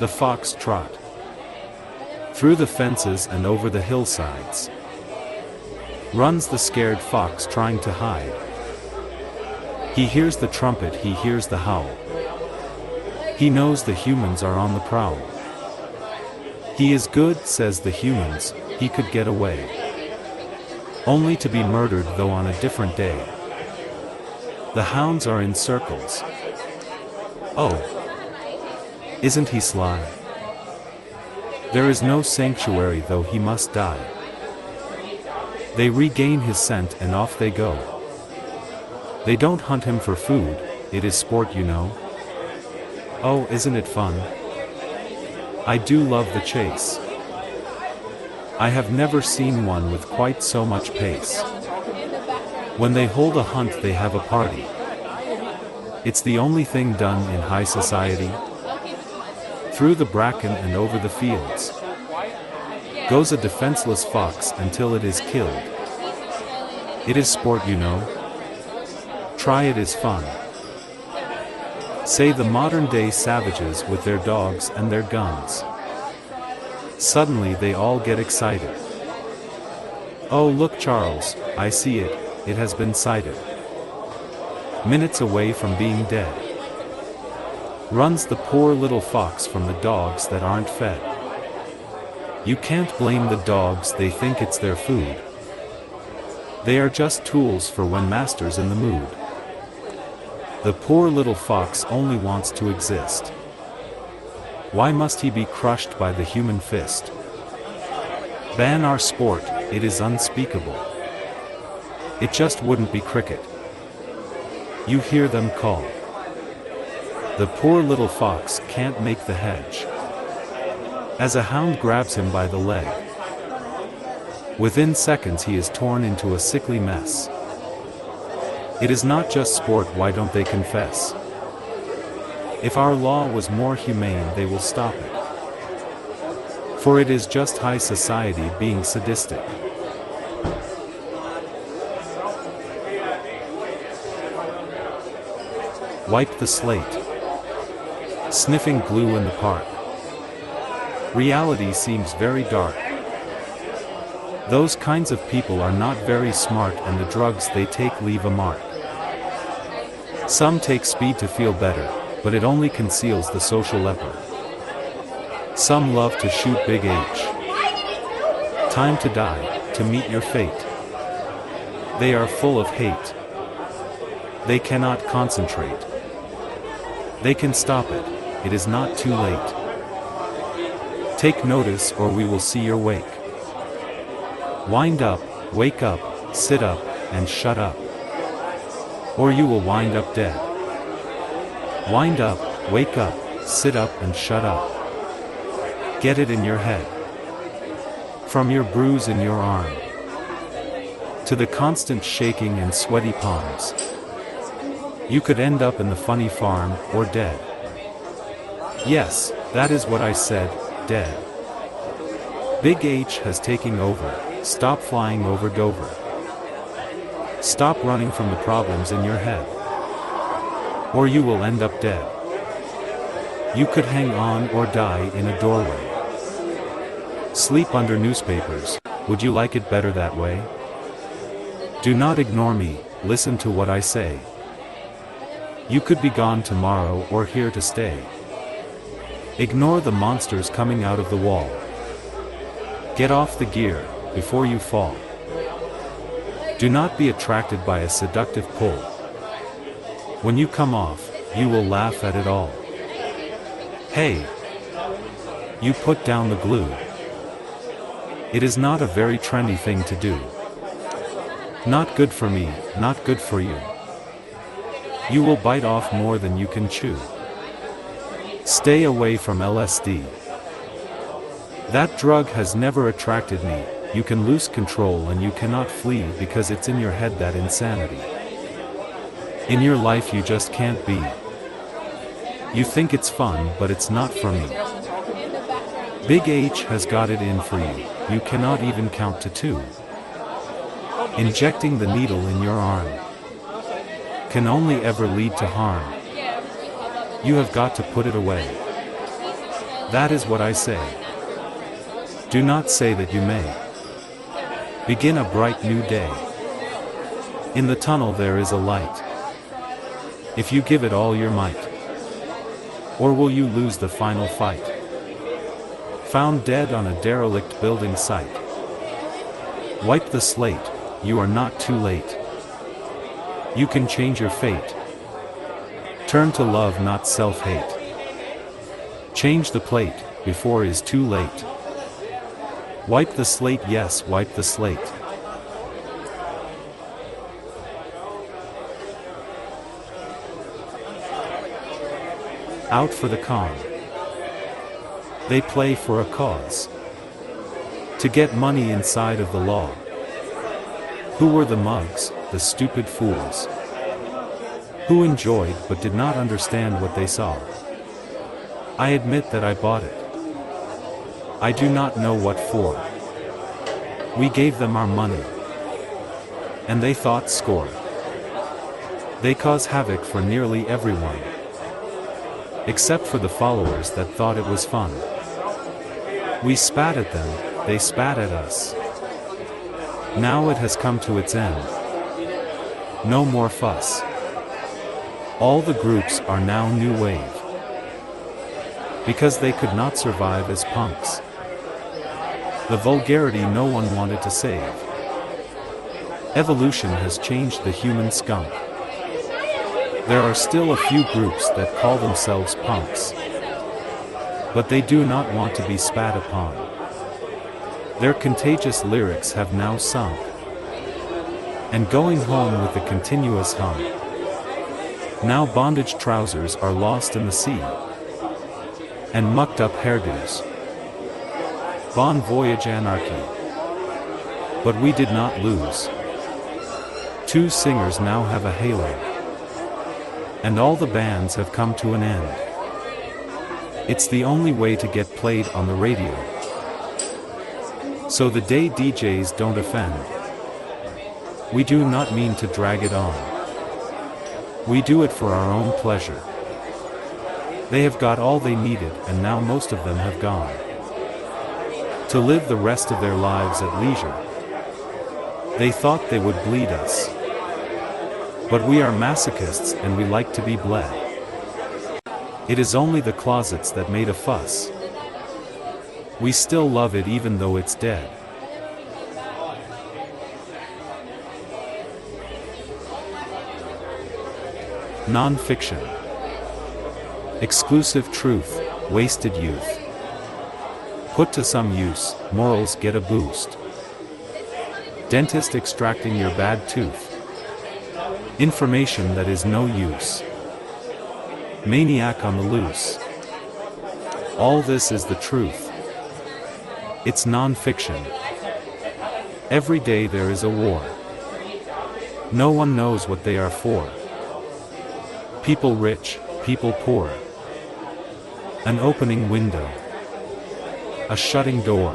The fox trot through the fences and over the hillsides. Runs the scared fox trying to hide. He hears the trumpet, he hears the howl. He knows the humans are on the prowl. He is good, says the humans, he could get away. Only to be murdered, though on a different day. The hounds are in circles. Oh, isn't he sly? There is no sanctuary, though he must die. They regain his scent and off they go. They don't hunt him for food, it is sport, you know. Oh, isn't it fun? I do love the chase. I have never seen one with quite so much pace. When they hold a hunt, they have a party. It's the only thing done in high society. Through the bracken and over the fields goes a defenseless fox until it is killed. It is sport, you know. Try it, is fun. Say the modern-day savages with their dogs and their guns. Suddenly they all get excited. Oh, look, Charles, I see it, it has been sighted. Minutes away from being dead. Runs the poor little fox from the dogs that aren't fed. You can't blame the dogs, they think it's their food. They are just tools for when master's in the mood. The poor little fox only wants to exist. Why must he be crushed by the human fist? Ban our sport, it is unspeakable. It just wouldn't be cricket. You hear them call. The poor little fox can't make the hedge. As a hound grabs him by the leg, within seconds he is torn into a sickly mess. It is not just sport, why don't they confess? If our law was more humane, they will stop it. For it is just high society being sadistic. Wipe the slate. Sniffing glue in the park. Reality seems very dark. Those kinds of people are not very smart, and the drugs they take leave a mark. Some take speed to feel better, but it only conceals the social leper. Some love to shoot Big H. Time to die, to meet your fate. They are full of hate. They cannot concentrate. They can stop it, it is not too late. Take notice, or we will see your wake. Wind up, wake up, sit up, and shut up. Or you will wind up dead. Wind up, wake up, sit up and shut up. Get it in your head. From your bruise in your arm to the constant shaking and sweaty palms, you could end up in the funny farm, or dead. Yes, that is what I said, dead. Big H has taken over, stop flying over Dover. Stop running from the problems in your head, or you will end up dead. You could hang on or die in a doorway. Sleep under newspapers, would you like it better that way? Do not ignore me, listen to what I say. You could be gone tomorrow or here to stay. Ignore the monsters coming out of the wall. Get off the gear, before you fall. Do not be attracted by a seductive pull. When you come off, you will laugh at it all. Hey! You put down the glue. It is not a very trendy thing to do. Not good for me, not good for you. You will bite off more than you can chew. Stay away from LSD. That drug has never attracted me. You can lose control and you cannot flee because it's in your head, that insanity. In your life you just can't be. You think it's fun, but it's not for me. Big H has got it in for you. You cannot even count to 2. Injecting the needle in your arm can only ever lead to harm. You have got to put it away. That is what I say. Do not say that you may. Begin a bright new day. In the tunnel there is a light. If you give it all your might. Or will you lose the final fight? Found dead on a derelict building site. Wipe the slate, you are not too late. You can change your fate. Turn to love, not self-hate. Change the plate, before it is too late. Wipe the slate, yes, wipe the slate. Out for the con. They play for a cause. To get money inside of the law. Who were the mugs, the stupid fools? Who enjoyed but did not understand what they saw? I admit that I bought it. I do not know what for. We gave them our money. And they thought score. They cause havoc for nearly everyone. Except for the followers that thought it was fun. We spat at them, they spat at us. Now it has come to its end. No more fuss. All the groups are now new wave. Because they could not survive as punks. The vulgarity no one wanted to save. Evolution has changed the human skunk. There are still a few groups that call themselves punks. But they do not want to be spat upon. Their contagious lyrics have now sunk. And going home with a continuous hum. Now bondage trousers are lost in the sea. And mucked up hairdos. Bon voyage anarchy. But we did not lose. Two singers now have a halo. And all the bands have come to an end. It's the only way to get played on the radio. So the day DJs don't offend. We do not mean to drag it on. We do it for our own pleasure. They have got all they needed and now most of them have gone. To live the rest of their lives at leisure. They thought they would bleed us. But we are masochists and we like to be bled. It is only the closets that made a fuss. We still love it even though it's dead. Non-fiction. Exclusive truth, wasted youth. Put to some use, morals get a boost. Dentist extracting your bad tooth. Information that is no use. Maniac on the loose. All this is the truth. It's non-fiction. Every day there is a war. No one knows what they are for. People rich, people poor. An opening window. A shutting door.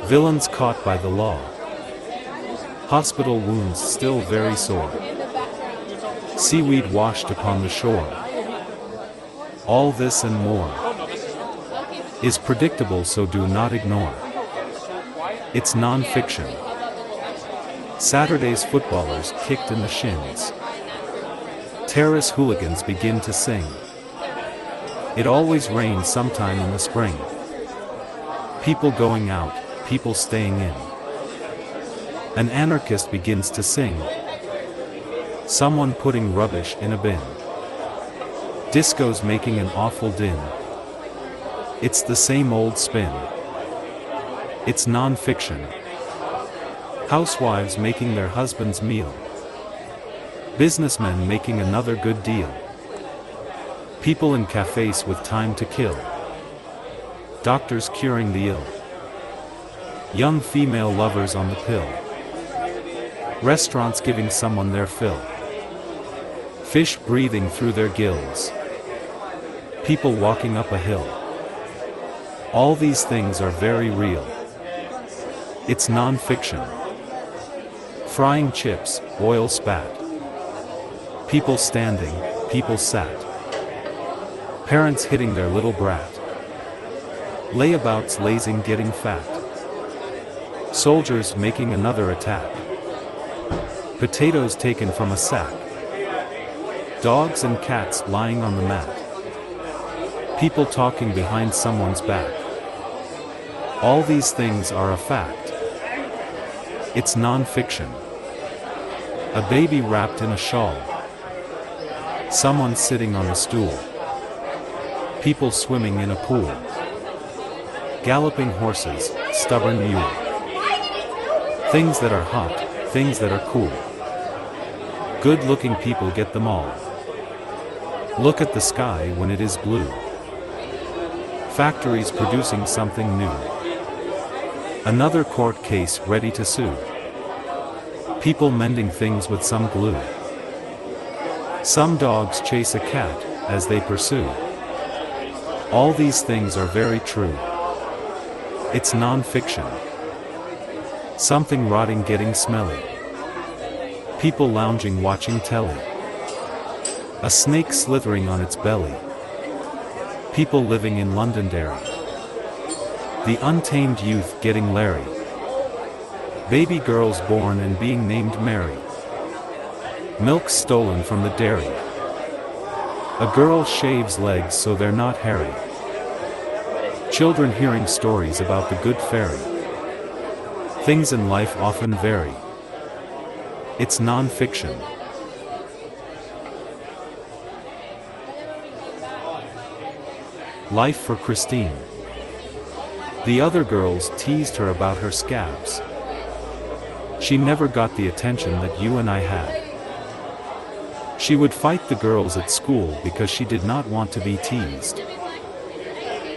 Villains caught by the law. Hospital wounds still very sore. Seaweed washed upon the shore. All this and more is predictable, so do not ignore. It's non-fiction. Saturday's footballers kicked in the shins. Terrace hooligans begin to sing. It always rains sometime in the spring. People going out, people staying in. An anarchist begins to sing. Someone putting rubbish in a bin. Disco's making an awful din. It's the same old spin. It's non-fiction. Housewives making their husband's meal. Businessmen making another good deal. People in cafes with time to kill. Doctors curing the ill. Young female lovers on the pill. Restaurants giving someone their fill. Fish breathing through their gills. People walking up a hill. All these things are very real. It's non-fiction. Frying chips, oil spat. People standing, people sat. Parents hitting their little brat. Layabouts lazing getting fat. Soldiers making another attack. Potatoes taken from a sack. Dogs and cats lying on the mat. People talking behind someone's back. All these things are a fact. It's non-fiction. A baby wrapped in a shawl. Someone sitting on a stool. People swimming in a pool. Galloping horses, stubborn mule. Things that are hot, things that are cool. Good-looking people get them all. Look at the sky when it is blue. Factories producing something new. Another court case ready to sue. People mending things with some glue. Some dogs chase a cat as they pursue. All these things are very true. It's non-fiction. Something rotting getting smelly. People lounging watching telly. A snake slithering on its belly. People living in Londonderry. The untamed youth getting Larry. Baby girls born and being named Mary. Milk stolen from the dairy. A girl shaves legs so they're not hairy. Children hearing stories about the good fairy. Things in life often vary. It's non-fiction. Life for Christine. The other girls teased her about her scabs. She never got the attention that you and I had. She would fight the girls at school because she did not want to be teased.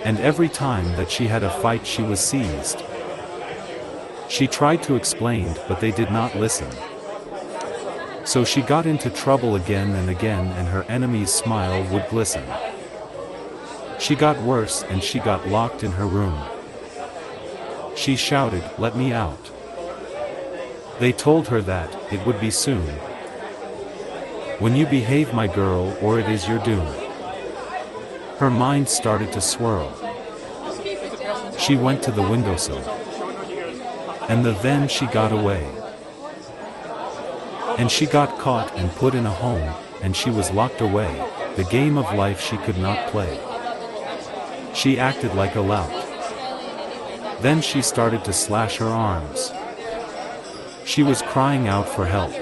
And every time that she had a fight she was seized. She tried to explain, but they did not listen. So she got into trouble again and again, and her enemy's smile would glisten. She got worse and she got locked in her room. She shouted, "Let me out." They told her that it would be soon. When you behave, my girl, or it is your doom. Her mind started to swirl. She went to the windowsill. And then she got away. And she got caught and put in a home, and she was locked away. The game of life she could not play. She acted like a lout. Then she started to slash her arms. She was crying out for help.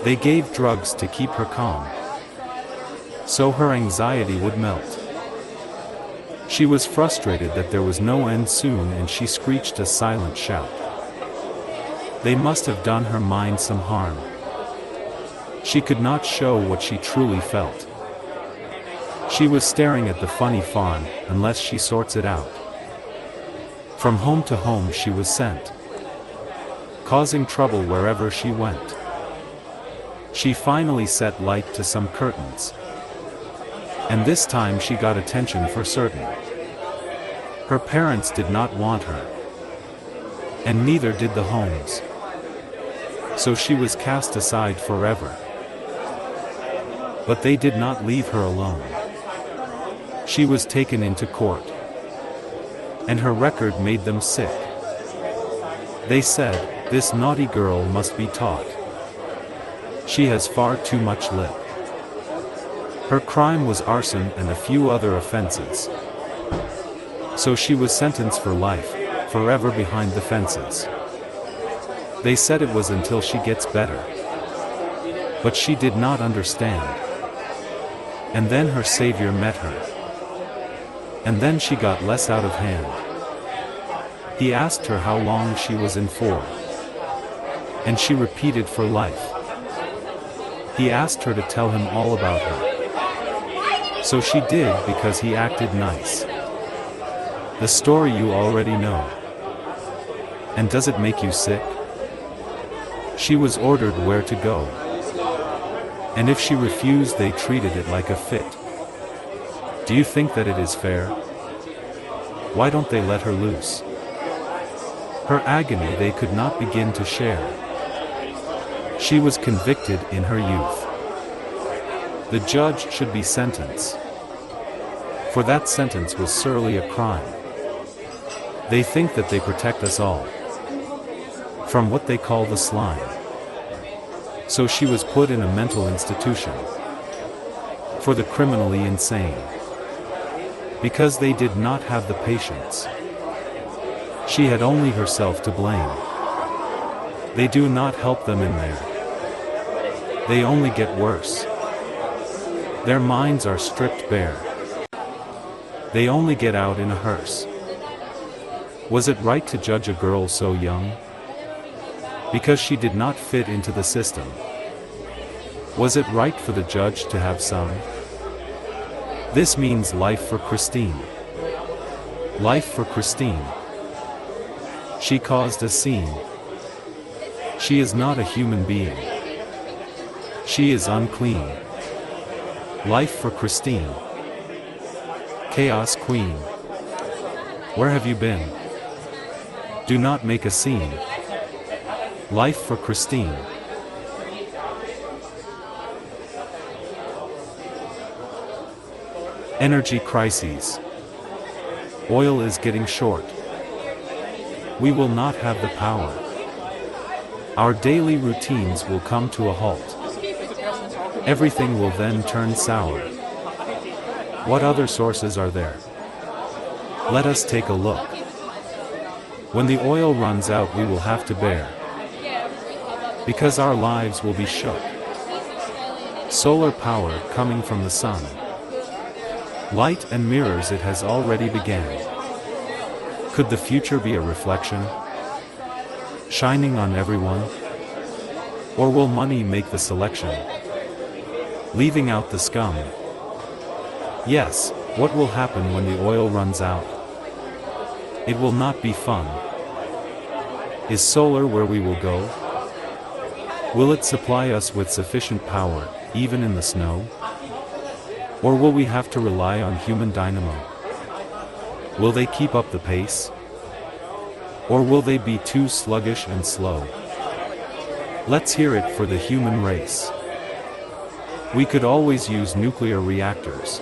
They gave drugs to keep her calm, so her anxiety would melt. She was frustrated that there was no end soon, and she screeched a silent shout. They must have done her mind some harm. She could not show what she truly felt. She was staring at the funny farm, unless she sorts it out. From home to home she was sent, causing trouble wherever she went. She finally set light to some curtains. And this time she got attention for certain. Her parents did not want her. And neither did the homes. So she was cast aside forever. But they did not leave her alone. She was taken into court. And her record made them sick. They said, "This naughty girl must be taught. She has far too much lip." Her crime was arson and a few other offenses. So she was sentenced for life, forever behind the fences. They said it was until she gets better. But she did not understand. And then her savior met her. And then she got less out of hand. He asked her how long she was in for. And she repeated, "For life." He asked her to tell him all about her. So she did, because he acted nice. The story you already know. And does it make you sick? She was ordered where to go. And if she refused, they treated it like a fit. Do you think that it is fair? Why don't they let her loose? Her agony they could not begin to share. She was convicted in her youth. The judge should be sentenced For that sentence was surely a crime. They think that they protect us all from what they call the slime. So she was put in a mental institution for the criminally insane, because they did not have the patience. She had only herself to blame. They do not help them in there. They only get worse. Their minds are stripped bare. They only get out in a hearse. Was it right to judge a girl so young? Because she did not fit into the system. Was it right for the judge to have some? This means life for Christine. Life for Christine. She caused a scene. She is not a human being. She is unclean. Life for Christine. Chaos Queen. Where have you been? Do not make a scene. Life for Christine. Energy crises. Oil is getting short. We will not have the power. Our daily routines will come to a halt. Everything will then turn sour. What other sources are there? Let us take a look. When the oil runs out, we will have to bear, because our lives will be shook. Solar power coming from the sun. Light and mirrors, it has already began. Could the future be a reflection, shining on everyone? Or will money make the selection, leaving out the scum? Yes, what will happen when the oil runs out? It will not be fun. Is solar where we will go? Will it supply us with sufficient power, even in the snow? Or will we have to rely on human dynamo? Will they keep up the pace? Or will they be too sluggish and slow? Let's hear it for the human race. We could always use nuclear reactors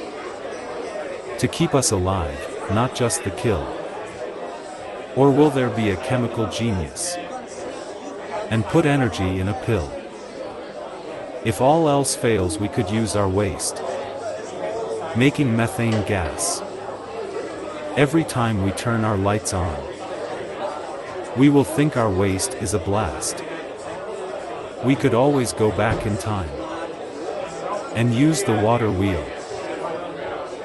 to keep us alive, not just the kill. Or will there be a chemical genius and put energy in a pill? If all else fails, we could use our waste, making methane gas. Every time we turn our lights on, we will think our waste is a blast. We could always go back in time and use the water wheel.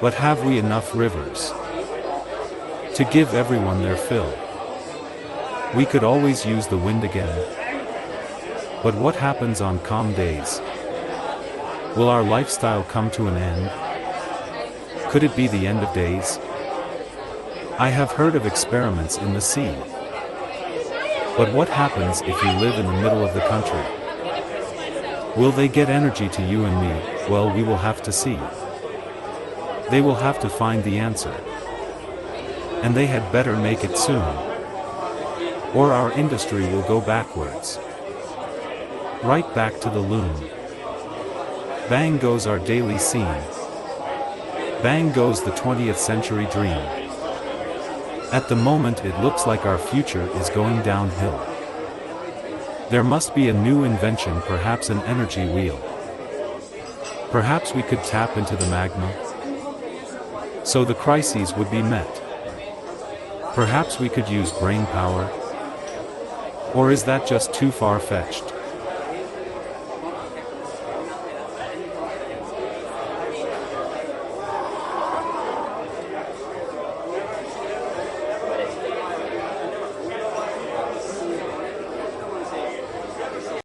But have we enough rivers to give everyone their fill? We could always use the wind again. But what happens on calm days? Will our lifestyle come to an end? Could it be the end of days? I have heard of experiments in the sea. But what happens if you live in the middle of the country? Will they get energy to you and me? Well, we will have to see. They will have to find the answer. And they had better make it soon, or our industry will go backwards, right back to the loom. Bang goes our daily scene. Bang goes the 20th century dream. At the moment it looks like our future is going downhill. There must be a new invention, perhaps an energy wheel. Perhaps we could tap into the magma, so the crises would be met. Perhaps we could use brain power. Or is that just too far-fetched?